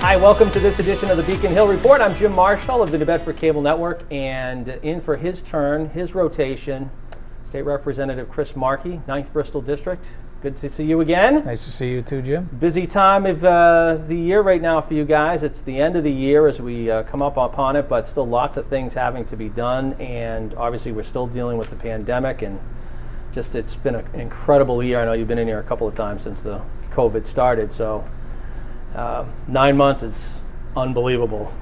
Hi, welcome to this edition of the Beacon Hill Report. I'm Jim Marshall of the New Bedford Cable Network, and in for his turn, his rotation, State Representative Chris Markey, 9th Bristol District. Good to see you again. Nice to see you too, Jim. Busy time of the year right now for you guys. It's the end of the year as we come up upon it, but still lots of things having to be done, and obviously we're still dealing with the pandemic, and just it's been an incredible year. I know you've been in here a couple of times since the COVID started, so 9 months is unbelievable.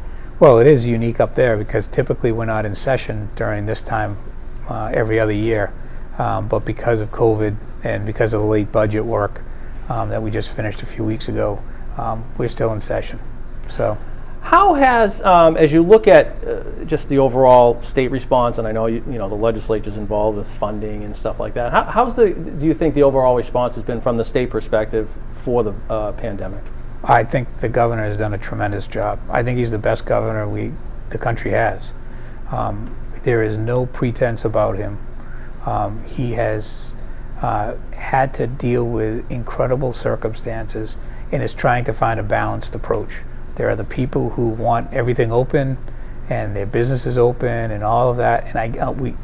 Well, it is unique up there because typically we're not in session during this time every other year, but because of COVID and because of the late budget work that we just finished a few weeks ago, we're still in session. So, how has, as you look at just the overall state response, and I know you know the legislature's involved with funding and stuff like that. Do you think the overall response has been from the state perspective for the pandemic? I think the governor has done a tremendous job. I think he's the best governor the country has. There is no pretense about him. He has had to deal with incredible circumstances and is trying to find a balanced approach. There are the people who want everything open and their businesses open and all of that, and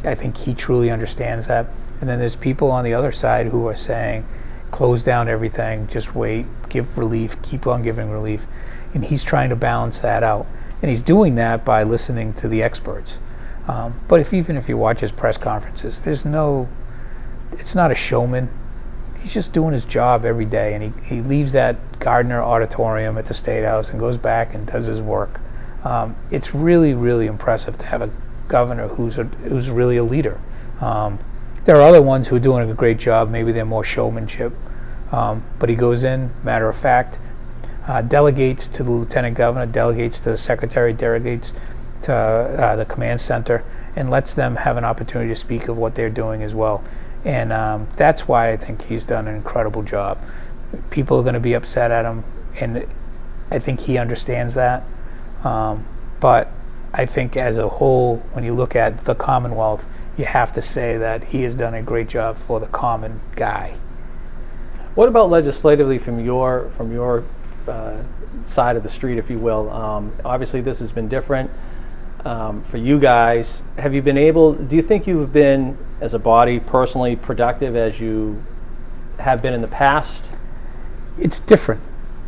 I think he truly understands that. And then there's people on the other side who are saying, close down everything, just wait, give relief, keep on giving relief. And he's trying to balance that out. And he's doing that by listening to the experts. But even if you watch his press conferences, it's not a showman. He's just doing his job every day. And he leaves that Gardner Auditorium at the State House and goes back and does his work. It's really, really impressive to have a governor who's really a leader. There are other ones who are doing a great job. Maybe they're more showmanship. But he goes in, matter of fact, delegates to the lieutenant governor, delegates to the secretary, delegates to the command center, and lets them have an opportunity to speak of what they're doing as well. And that's why I think he's done an incredible job. People are going to be upset at him, and I think he understands that. But I think as a whole, when you look at the Commonwealth, you have to say that he has done a great job for the common guy. What about legislatively from your side of the street, if you will? Obviously, this has been different for you guys. Do you think you've been, as a body, personally productive as you have been in the past? It's different.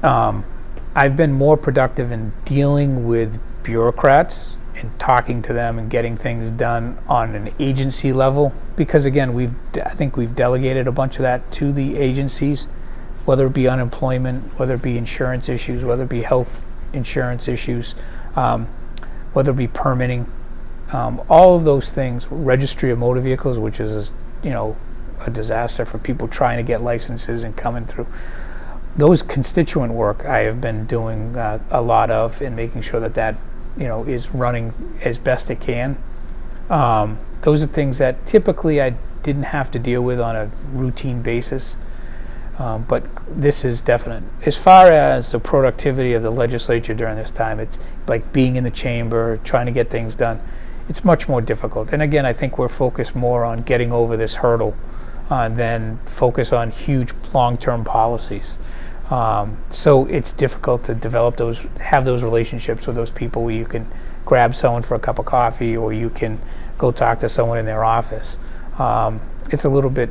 I've been more productive in dealing with bureaucrats and talking to them and getting things done on an agency level, because again, I think we've delegated a bunch of that to the agencies, whether it be unemployment, whether it be insurance issues, whether it be health insurance issues, whether it be permitting, all of those things, registry of motor vehicles, which is a disaster for people trying to get licenses and coming through. Those constituent work I have been doing a lot of, and making sure that is running as best it can. Those are things that typically I didn't have to deal with on a routine basis, but this is definite. As far as the productivity of the legislature during this time, it's like being in the chamber, trying to get things done. It's much more difficult. And again, I think we're focused more on getting over this hurdle than focus on huge long-term policies. So it's difficult to have those relationships with those people where you can grab someone for a cup of coffee, or you can go talk to someone in their office. It's a little bit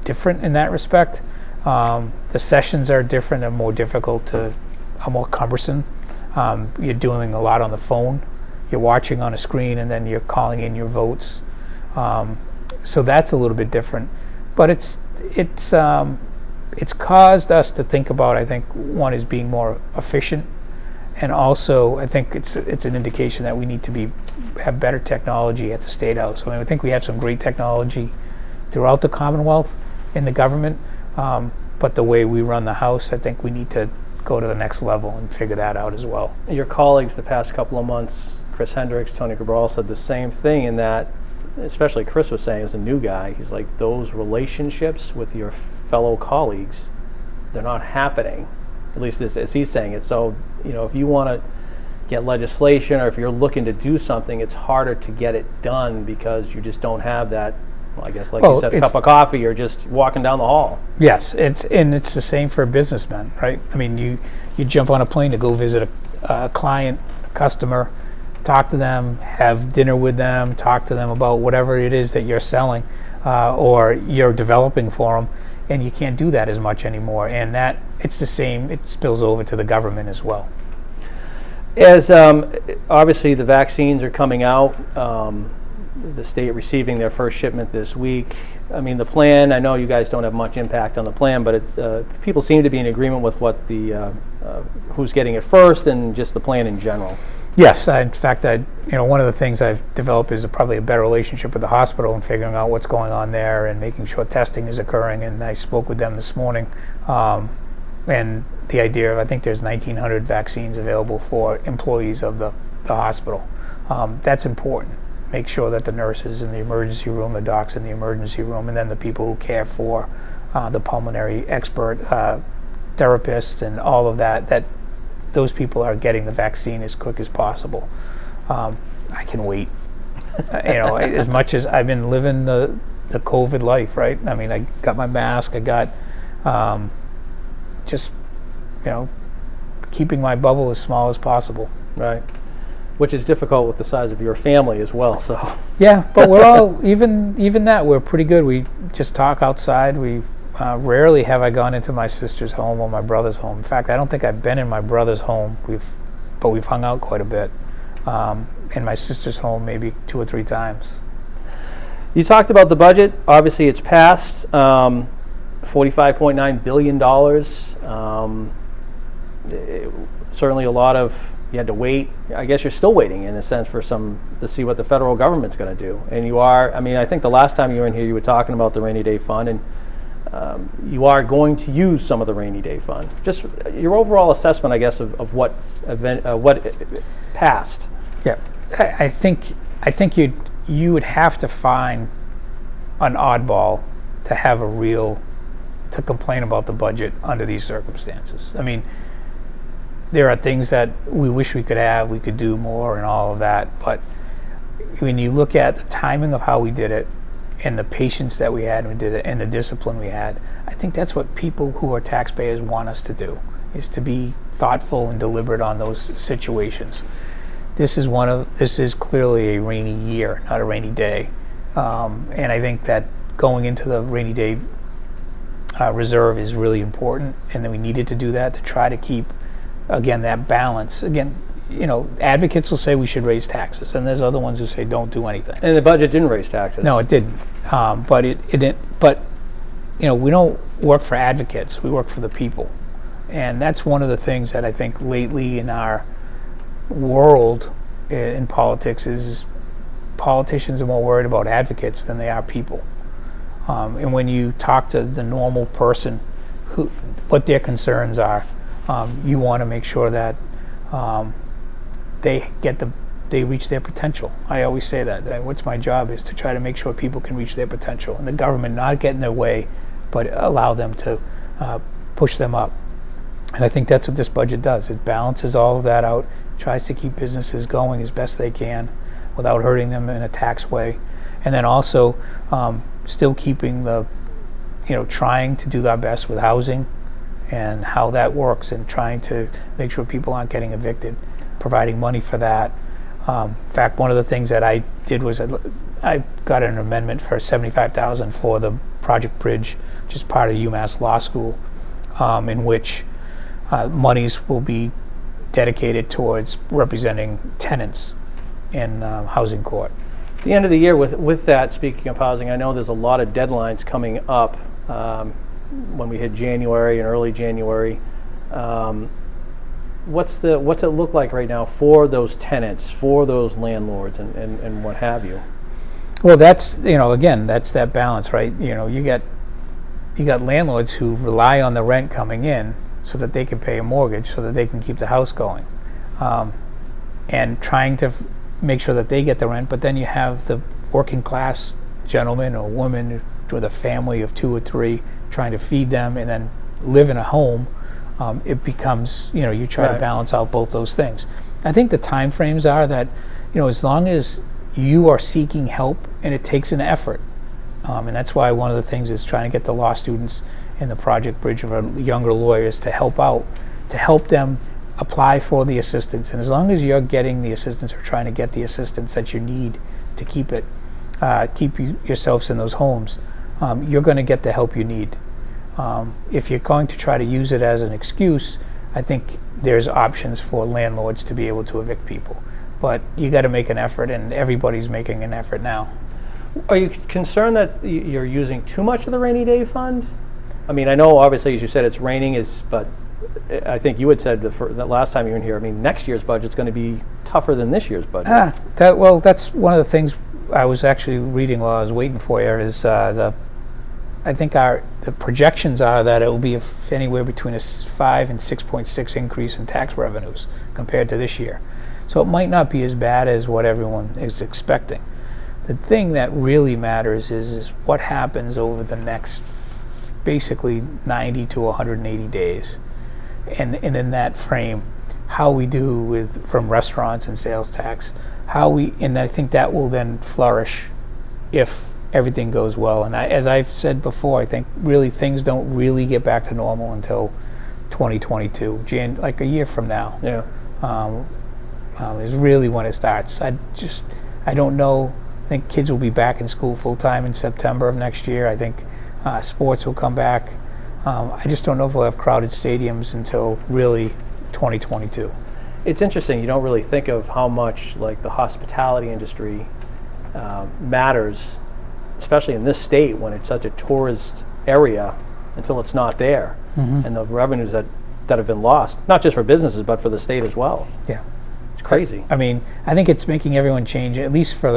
different in that respect. The sessions are different and more difficult, are more cumbersome. You're doing a lot on the phone. You're watching on a screen, and then you're calling in your votes. So that's a little bit different. But it's caused us to think about, I think, one is being more efficient, and also I think it's an indication that we need to have better technology at the State House. I think we have some great technology throughout the Commonwealth in the government, but the way we run the House, I think we need to go to the next level and figure that out as well. Your colleagues the past couple of months, Chris Hendricks, Tony Cabral, said the same thing, in that, especially Chris was saying as a new guy, he's like, those relationships with your fellow colleagues, they're not happening, at least as he's saying it. So, if you want to get legislation, or if you're looking to do something, it's harder to get it done because you just don't have that, well, I guess, like you said, a cup of coffee or just walking down the hall. Yes, it's the same for businessmen, right? I mean, you jump on a plane to go visit a client, customer, talk to them, have dinner with them, talk to them about whatever it is that you're selling or you're developing for them, and you can't do that as much anymore. And that it's the same, it spills over to the government as well. As obviously the vaccines are coming out, the state receiving their first shipment this week. I mean, the plan, I know you guys don't have much impact on the plan, but it's people seem to be in agreement with what the who's getting it first and just the plan in general. Yes, in fact, one of the things I've developed is probably a better relationship with the hospital and figuring out what's going on there and making sure testing is occurring. And I spoke with them this morning, and the idea of, I think there's 1,900 vaccines available for employees of the hospital. That's important. Make sure that the nurses in the emergency room, the docs in the emergency room, and then the people who care for the pulmonary expert therapists and all of that those people are getting the vaccine as quick as possible. I can wait. As much as I've been living the COVID life, right? I mean, I got my mask. I got just keeping my bubble as small as possible. Right. Which is difficult with the size of your family as well. So. Yeah, but we're all even that we're pretty good. We just talk outside. We rarely have I gone into my sister's home or my brother's home. In fact, I don't think I've been in my brother's home. But we've hung out quite a bit. In my sister's home, maybe 2 or 3 times. You talked about the budget. Obviously, it's passed. $45.9 billion. Certainly a lot of. You had to wait. I guess you're still waiting, in a sense, to see what the federal government's going to do. And you are. I mean, I think the last time you were in here, you were talking about the rainy day fund, and you are going to use some of the rainy day fund. Just your overall assessment, I guess, of what passed. Yeah, I think you would have to find an oddball to have to complain about the budget under these circumstances. I mean, there are things that we wish we could do more and all of that, but when you look at the timing of how we did it and the patience that we had when we did it and the discipline we had, I think that's what people who are taxpayers want us to do, is to be thoughtful and deliberate on those situations. This is clearly a rainy year, not a rainy day. And I think that going into the rainy day reserve is really important, and then we needed to do that to try to keep, again, that balance. Again, advocates will say we should raise taxes, and there's other ones who say don't do anything. And the budget didn't raise taxes. No, it didn't. But it didn't. But we don't work for advocates. We work for the people, and that's one of the things that I think lately in our world in politics is politicians are more worried about advocates than they are people. And when you talk to the normal person, what their concerns are, you want to make sure that they reach their potential. I always say that. What's my job is to try to make sure people can reach their potential, and the government not get in their way, but allow them to push them up. And I think that's what this budget does. It balances all of that out, tries to keep businesses going as best they can without hurting them in a tax way, and then also still keeping trying to do our best with housing and how that works, and trying to make sure people aren't getting evicted, providing money for that. In fact, one of the things that I did was I got an amendment for $75,000 for the Project Bridge, which is part of UMass Law School, in which monies will be dedicated towards representing tenants in housing court. At the end of the year, with that, speaking of housing, I know there's a lot of deadlines coming up when we hit January and early January. What's it look like right now for those tenants, for those landlords, and what have you? Well, that's again, that's that balance, right? You got landlords who rely on the rent coming in so that they can pay a mortgage, so that they can keep the house going, and trying to make sure that they get the rent. But then you have the working class gentleman or woman with a family of 2 or 3 trying to feed them and then live in a home. It becomes, you try to balance out both those things. I think the time frames are that, as long as you are seeking help, and it takes an effort, and that's why one of the things is trying to get the law students in the Project Bridge of our younger lawyers to help out, to help them apply for the assistance, and as long as you're getting the assistance or trying to get the assistance that you need to keep yourselves in those homes, you're going to get the help you need. If you're going to try to use it as an excuse, I think there's options for landlords to be able to evict people. But you got to make an effort, and everybody's making an effort now. Are you concerned that you're using too much of the rainy day fund? I mean, I know obviously, as you said, it's raining, but I think you had said the last time you were in here, I mean, next year's budget's going to be tougher than this year's budget. That's one of the things I was actually reading while I was waiting for you, is I think the projections are that it will be anywhere between a 5 and 6.6 increase in tax revenues compared to this year. So it might not be as bad as what everyone is expecting. The thing that really matters is what happens over the next basically 90 to 180 days. And in that frame, how we do from restaurants and sales tax, and I think that will then flourish if everything goes well. And as I've said before, I think really things don't really get back to normal until 2022, like a year from now. Yeah. Is really when it starts. I don't know. I think kids will be back in school full time in September of next year. I think sports will come back. I just don't know if we'll have crowded stadiums until really 2022. It's interesting. You don't really think of how much like the hospitality industry matters, especially in this state when it's such a tourist area, until it's not there, and the revenues that have been lost, not just for businesses but for the state as well. Yeah, it's crazy. I mean, I think it's making everyone change, at least for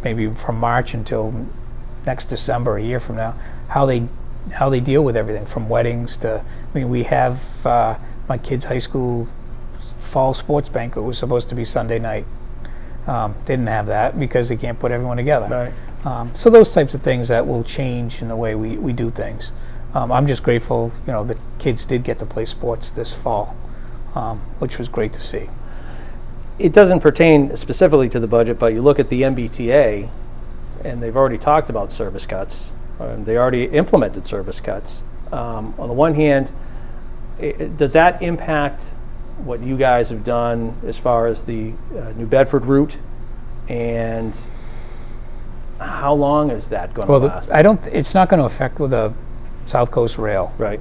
maybe from March until next December, a year from now, how they deal with everything from weddings to. I mean, we have my kids' high school fall sports banquet was supposed to be Sunday night. Didn't have that because they can't put everyone together. Right. So those types of things that will change in the way we do things. I'm just grateful, the kids did get to play sports this fall, which was great to see. It doesn't pertain specifically to the budget, but you look at the MBTA, and they've already talked about service cuts. They already implemented service cuts. On the one hand, does that impact what you guys have done as far as the New Bedford route, and how long is that going to last? It's not going to affect with the South Coast Rail, right?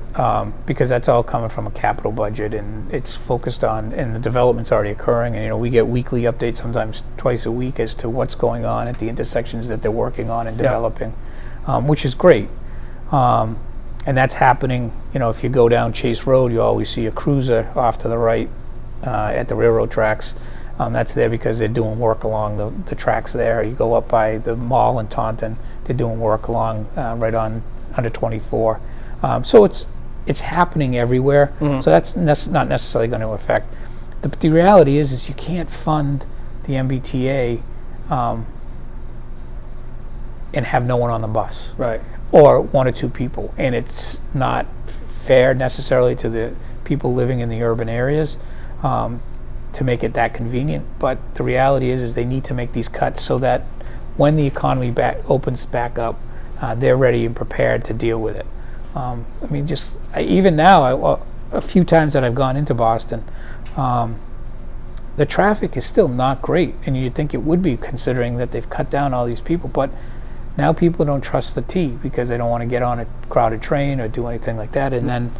Because that's all coming from a capital budget, and it's focused on, and the development's already occurring. And we get weekly updates, sometimes twice a week, as to what's going on at the intersections that they're working on and developing, which is great. And that's happening. If you go down Chase Road, you always see a cruiser off to the right at the railroad tracks. That's there because they're doing work along the tracks there. You go up by the mall in Taunton, they're doing work along right on under 24. So it's happening everywhere. So that's not necessarily going to affect. The reality is you can't fund the MBTA and have no one on the bus. Right. Or one or two people, and it's not fair necessarily to the people living in the urban areas to make it that convenient. But the reality is they need to make these cuts so that when the economy opens back up, they're ready and prepared to deal with it. Even now, a few times that I've gone into Boston, the traffic is still not great, and you'd think it would be considering that they've cut down all these people, but now people don't trust the T because they don't want to get on a crowded train or do anything like that, and then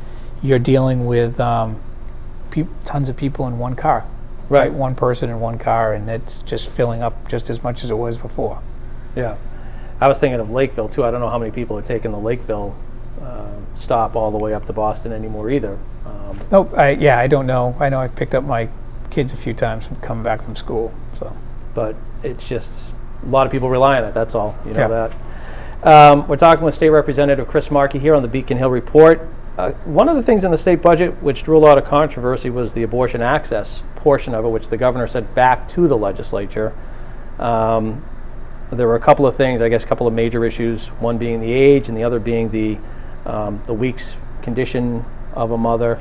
you're dealing with tons of people in one car, right? One person in one car, and it's just filling up just as much as it was before. Yeah, I was thinking of Lakeville too. I don't know how many people are taking the Lakeville stop all the way up to Boston anymore either. I don't know. I know I've picked up my kids a few times from coming back from school. So, but it's just a lot of people rely on it. That's all. That. We're talking with State Representative Chris Markey here on the Beacon Hill Report. One of the things in the state budget which drew a lot of controversy was the abortion access portion of it, which the governor sent back to the legislature. There were a couple of things, I guess, a couple of major issues. One being the age, and the other being the week's condition of a mother.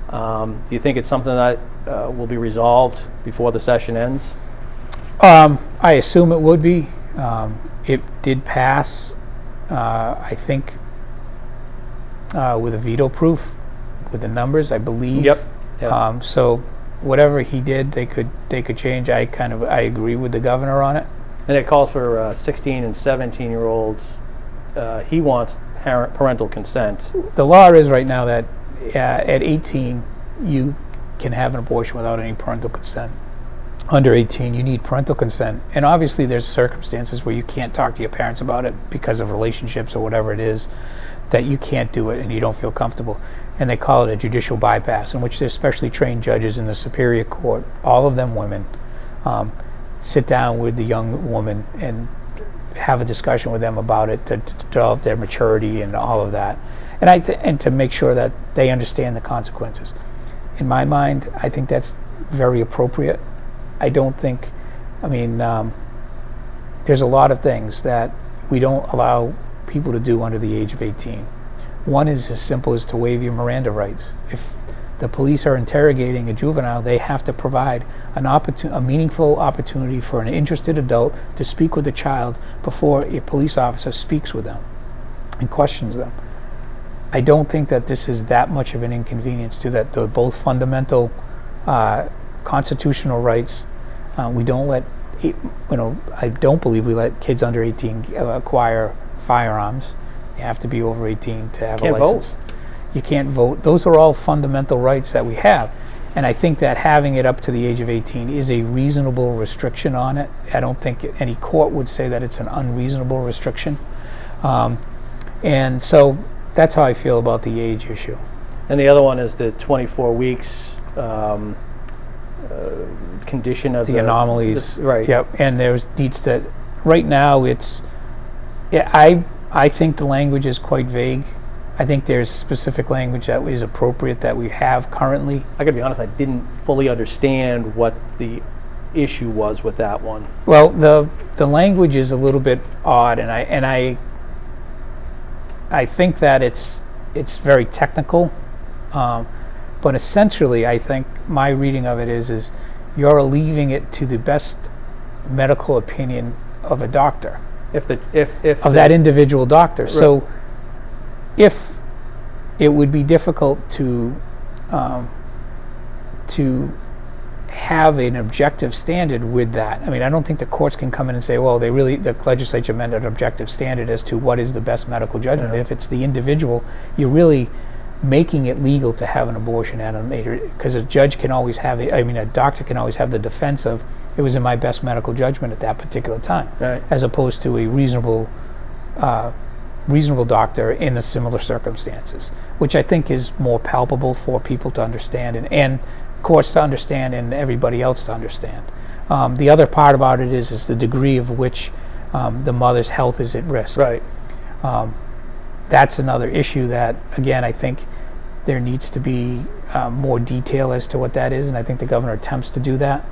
Do you think it's something that will be resolved before the session ends? I assume it would be. It did pass, I think, with a veto proof with the numbers, I believe. Yep. Yeah. So whatever he did, they could change. I agree with the governor on it. And it calls for 16 and 17-year-olds. He wants parental consent. The law is right now that at 18 you can have an abortion without any parental consent. Under 18 you need parental consent, and obviously there's circumstances where you can't talk to your parents about it because of relationships or whatever it is, that you can't do it and you don't feel comfortable, and they call it a judicial bypass, in which there's specially trained judges in the Superior Court, all of them women, sit down with the young woman and have a discussion with them about it to develop their maturity and all of that, and to make sure that they understand the consequences. In my mind, I think that's very appropriate. I don't think, there's a lot of things that we don't allow people to do under the age of 18. One is as simple as to waive your Miranda rights. If the police are interrogating a juvenile, they have to provide a meaningful opportunity for an interested adult to speak with the child before a police officer speaks with them and questions them. I don't think that this is that much of an inconvenience to that. They're both fundamental constitutional rights. We don't let, I don't believe we let kids under 18 acquire firearms. You have to be over 18 to have a license. Vote. You can't vote. Those are all fundamental rights that we have. And I think that having it up to the age of 18 is a reasonable restriction on it. I don't think any court would say that it's an unreasonable restriction. And so that's how I feel about the age issue. And the other one is the 24 weeks condition of the anomalies. Right. Yep. And there's needs to, right now it's, I think the language is quite vague. I think there's specific language that is appropriate that we have currently. I gotta be honest, I didn't fully understand what the issue was with that one. Well, the language is a little bit odd, and I think that it's very technical, but essentially I think my reading of it is you're leaving it to the best medical opinion of a doctor. Of that individual doctor. Right. So if it would be difficult to have an objective standard with that. I don't think the courts can come in and say, well, the legislature meant an objective standard as to what is the best medical judgment. Yeah. If it's the individual, you're really making it legal to have an abortion at a later, because a judge can always have a doctor can always have the defense of, it was in my best medical judgment at that particular time, right, as opposed to a reasonable doctor in the similar circumstances, which I think is more palpable for people to understand and courts to understand and everybody else to understand. The other part about it is the degree of which the mother's health is at risk. Right. That's another issue that, again, I think there needs to be more detail as to what that is, and I think the governor attempts to do that.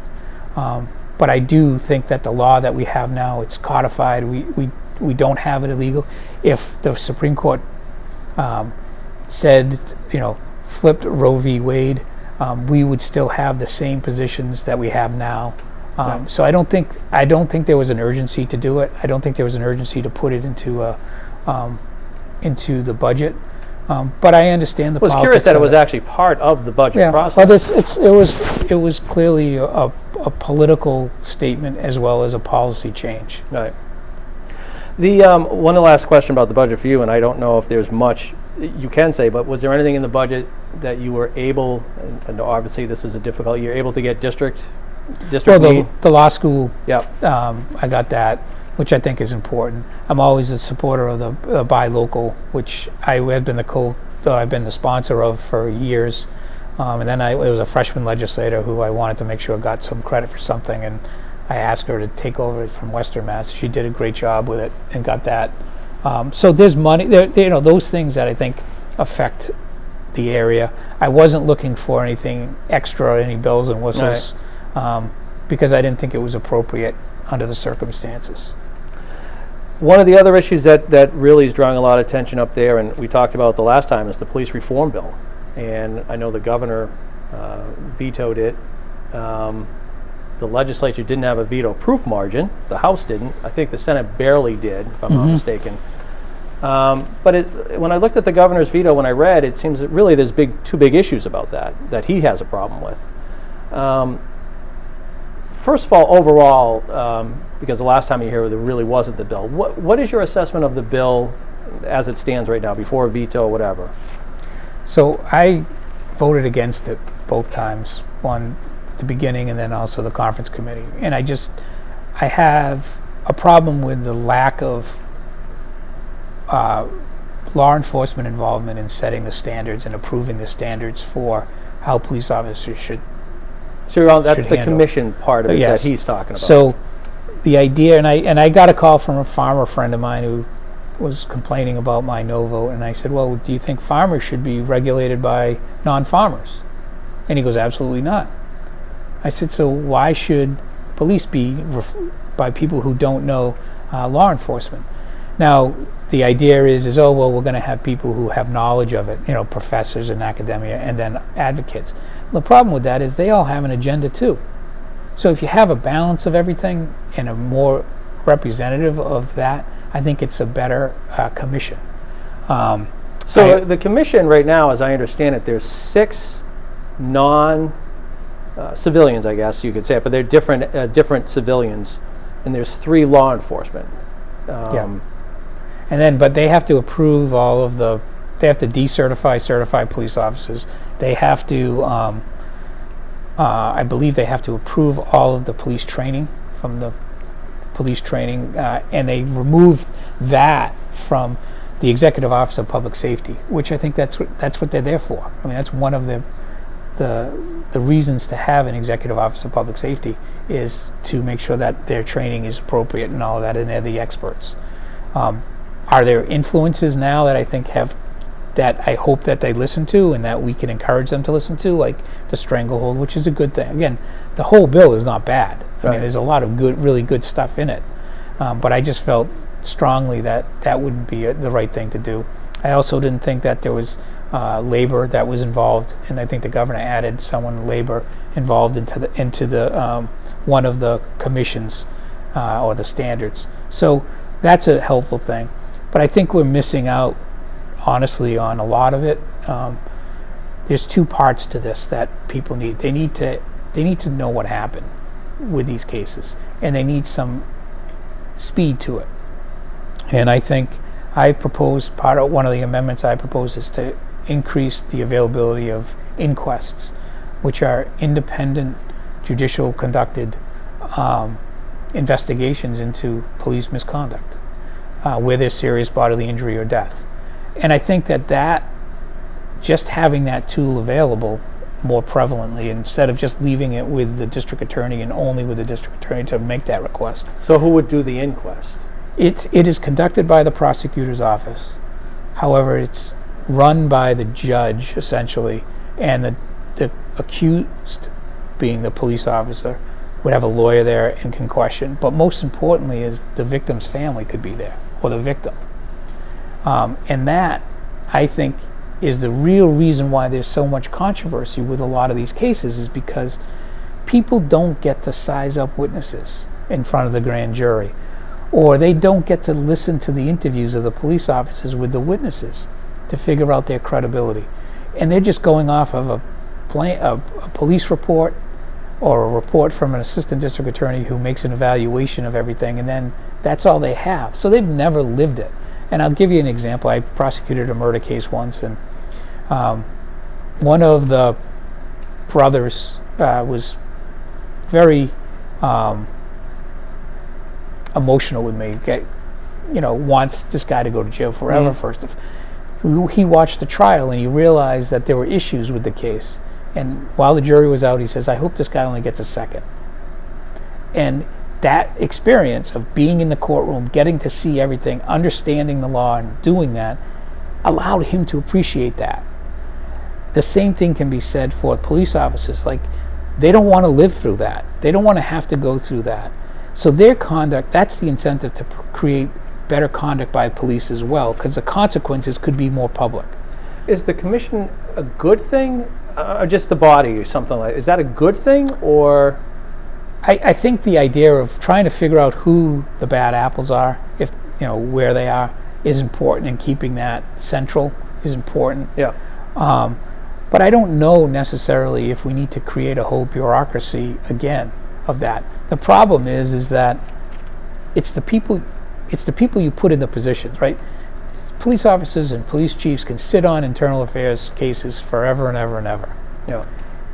But I do think that the law that we have now, it's codified. We don't have it illegal. If the Supreme Court said, flipped Roe v. Wade, we would still have the same positions that we have now. Right. So I don't think there was an urgency to do it. I don't think there was an urgency to put it into the budget. But I understand the politics. I was curious that it was actually part of the budget process. Well, it was clearly a political statement as well as a policy change. Right. The one last question about the budget for you, and I don't know if there's much you can say, but was there anything in the budget that you were able, and obviously this is a difficult year, able to get district well, the law school, yep. I got that, which I think is important. I'm always a supporter of the buy local, which I've been the sponsor of for years. And then it was a freshman legislator who I wanted to make sure got some credit for something, and I asked her to take over from Western Mass. She did a great job with it and got that. So there's money there, those things that I think affect the area. I wasn't looking for anything extra, any bells and whistles, right, because I didn't think it was appropriate under the circumstances. One of the other issues that really is drawing a lot of attention up there, and we talked about it the last time, is the police reform bill. And I know the governor vetoed it. The legislature didn't have a veto-proof margin. The House didn't. I think the Senate barely did, if I'm not mistaken. But when I looked at the governor's veto, when I read, it seems that really there's two big issues about that he has a problem with. First of all, overall, because the last time you hear there really wasn't the bill. What is your assessment of the bill as it stands right now, before a veto or whatever? So I voted against it both times, one at the beginning and then also the conference committee. And I have a problem with the lack of law enforcement involvement in setting the standards and approving the standards for how police officers should. So that's the commission part of it that he's talking about. So the idea, and I got a call from a farmer friend of mine who was complaining about my no vote, and I said, well, do you think farmers should be regulated by non-farmers? And he goes, absolutely not. I said, so why should police be by people who don't know law enforcement? Now, the idea is oh, well, we're going to have people who have knowledge of it, professors in academia, and then advocates. The problem with that is they all have an agenda too. So if you have a balance of everything and a more representative of that, I think it's a better commission. The commission right now, as I understand it, there's 6 non-civilians, I guess you could say it, but they're different civilians, and there's 3 law enforcement. But they have to approve they have to decertify certified police officers. They have to, I believe they have to approve all of the police training from the police training, and they removed that from the Executive Office of Public Safety, which I think that's what they're there for. I mean, that's one of the reasons to have an Executive Office of Public Safety is to make sure that their training is appropriate and all of that, and they're the experts. Are there influences now that I think that I hope that they listen to and that we can encourage them to listen to, like the stranglehold, which is a good thing. Again, the whole bill is not bad. I mean, there's a lot of really good stuff in it. But I just felt strongly that wouldn't be the right thing to do. I also didn't think that there was labor that was involved, and I think the governor added someone labor involved into the one of the commissions or the standards. So that's a helpful thing. But I think we're missing out, honestly, on a lot of it. There's 2 parts to this that people need. They need to know what happened with these cases, and they need some speed to it. And I think I propose one of the amendments I propose is to increase the availability of inquests, which are independent, judicial conducted investigations into police misconduct, where there's serious bodily injury or death. And I think that just having that tool available more prevalently, instead of just leaving it with the district attorney and only with the district attorney to make that request. So who would do the inquest? It is conducted by the prosecutor's office. However, it's run by the judge, essentially, and the accused, being the police officer, would have a lawyer there and can question. But most importantly is the victim's family could be there, or the victim. And that, I think, is the real reason why there's so much controversy with a lot of these cases, is because people don't get to size up witnesses in front of the grand jury, or they don't get to listen to the interviews of the police officers with the witnesses to figure out their credibility. And they're just going off of a police report or a report from an assistant district attorney who makes an evaluation of everything, and then that's all they have. So they've never lived it. And I'll give you an example. I prosecuted a murder case once, and one of the brothers was very emotional with me. Wants this guy to go to jail forever. First, he watched the trial and he realized that there were issues with the case. And while the jury was out, he says, "I hope this guy only gets a second." And that experience of being in the courtroom, getting to see everything, understanding the law, and doing that, allowed him to appreciate that. The same thing can be said for police officers. Like, they don't want to live through that. They don't want to have to go through that. So their conduct, that's the incentive to create better conduct by police as well, because the consequences could be more public. Is the commission a good thing, or just the body or something like that? Is that a good thing, or? I think the idea of trying to figure out who the bad apples are, where they are, is important, and keeping that central is important. Yeah. But I don't know necessarily if we need to create a whole bureaucracy again of that. The problem is that it's the people you put in the positions, right? Police officers and police chiefs can sit on internal affairs cases forever and ever and ever. Yeah.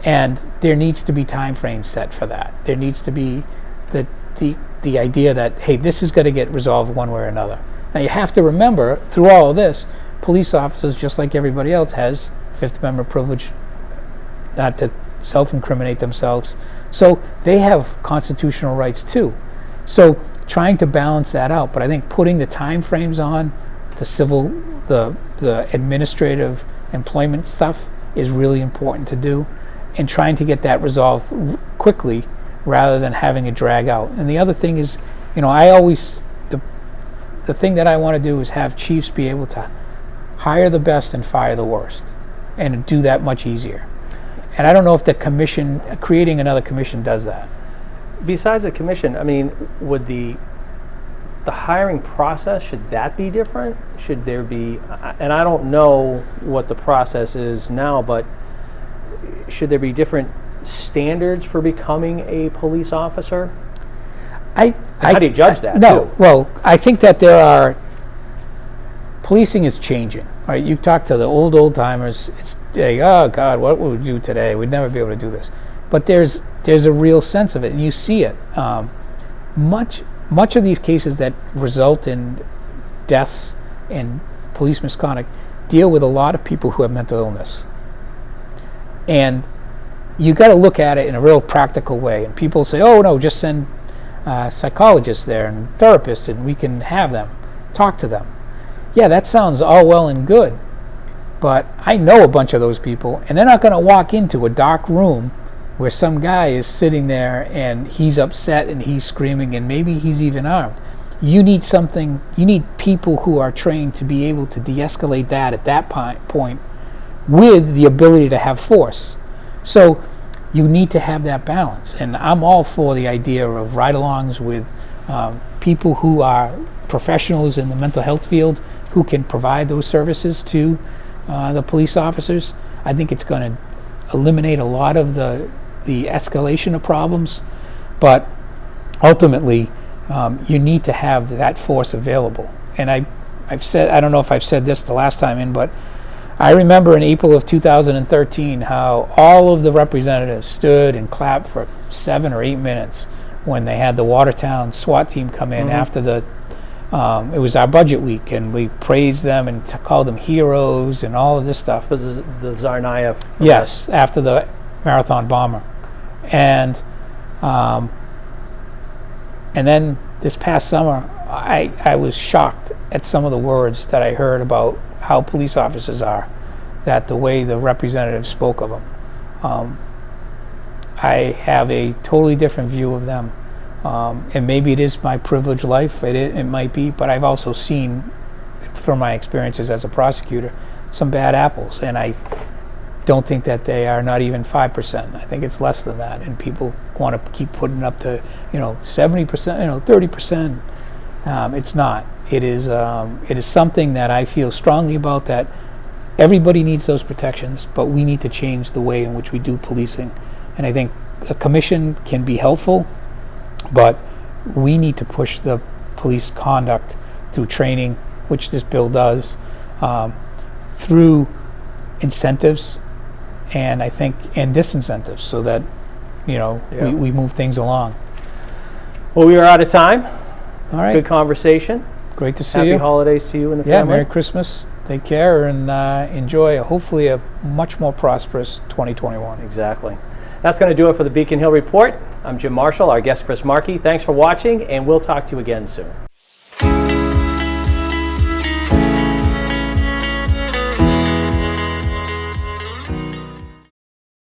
And there needs to be time frames set for that. There needs to be the idea that, hey, this is going to get resolved one way or another. Now you have to remember, through all of this, police officers, just like everybody else, has Fifth Amendment privilege not to self-incriminate themselves. So they have constitutional rights too. So trying to balance that out, but I think putting the time frames on the civil, the administrative employment stuff is really important to do, and trying to get that resolved quickly rather than having it drag out. And the other thing is, the thing that I want to do is have chiefs be able to hire the best and fire the worst, and do that much easier. And I don't know if the commission, creating another commission, does that. Besides the commission, I mean, would the hiring process, should that be different? Should there be, and I don't know what the process is now, but should there be different standards for becoming a police officer? How do you judge that? No, too? well, I think that policing is changing. Right? You talk to the old timers, it's like, oh God, what would we do today? We'd never be able to do this. But there's a real sense of it, and you see it. Much of these cases that result in deaths and police misconduct deal with a lot of people who have mental illness. And you got to look at it in a real practical way. And people say, oh no, just send psychologists there and therapists, and we can have them talk to them. Yeah, that sounds all well and good, but I know a bunch of those people, and they're not going to walk into a dark room where some guy is sitting there and he's upset and he's screaming and maybe he's even armed. You need people who are trained to be able to de-escalate that at that point with the ability to have force. So you need to have that balance, and I'm all for the idea of ride-alongs with people who are professionals in the mental health field who can provide those services to the police officers. I think it's going to eliminate a lot of the escalation of problems, but ultimately you need to have that force available. And I've said, I don't know if I've said this the last time in, but I remember in April of 2013 how all of the representatives stood and clapped for 7 or 8 minutes when they had the Watertown SWAT team come in after it was our budget week, and we praised them and called them heroes and all of this stuff. This is the Tsarnaev. Yes, after the marathon bomber. And then this past summer, I was shocked at some of the words that I heard about how police officers are, that the way the representatives spoke of them. I have a totally different view of them. And maybe it is my privileged life, it might be, but I've also seen, through my experiences as a prosecutor, some bad apples, and I don't think that they are not even 5%. I think it's less than that, and people want to keep putting up to 70%, 30%. It's not. It is something that I feel strongly about, that everybody needs those protections, but we need to change the way in which we do policing. And I think a commission can be helpful, but we need to push the police conduct through training, which this bill does, through incentives, and I think disincentives, so that we move things along. Well, we are out of time. All right. Good conversation. Great to see Happy you. holidays to you and the Yeah, family. Merry Christmas. Take care and enjoy hopefully a much more prosperous 2021. Exactly. That's going to do it for the Beacon Hill Report. I'm Jim Marshall, our guest Chris Markey. Thanks for watching, and we'll talk to you again soon.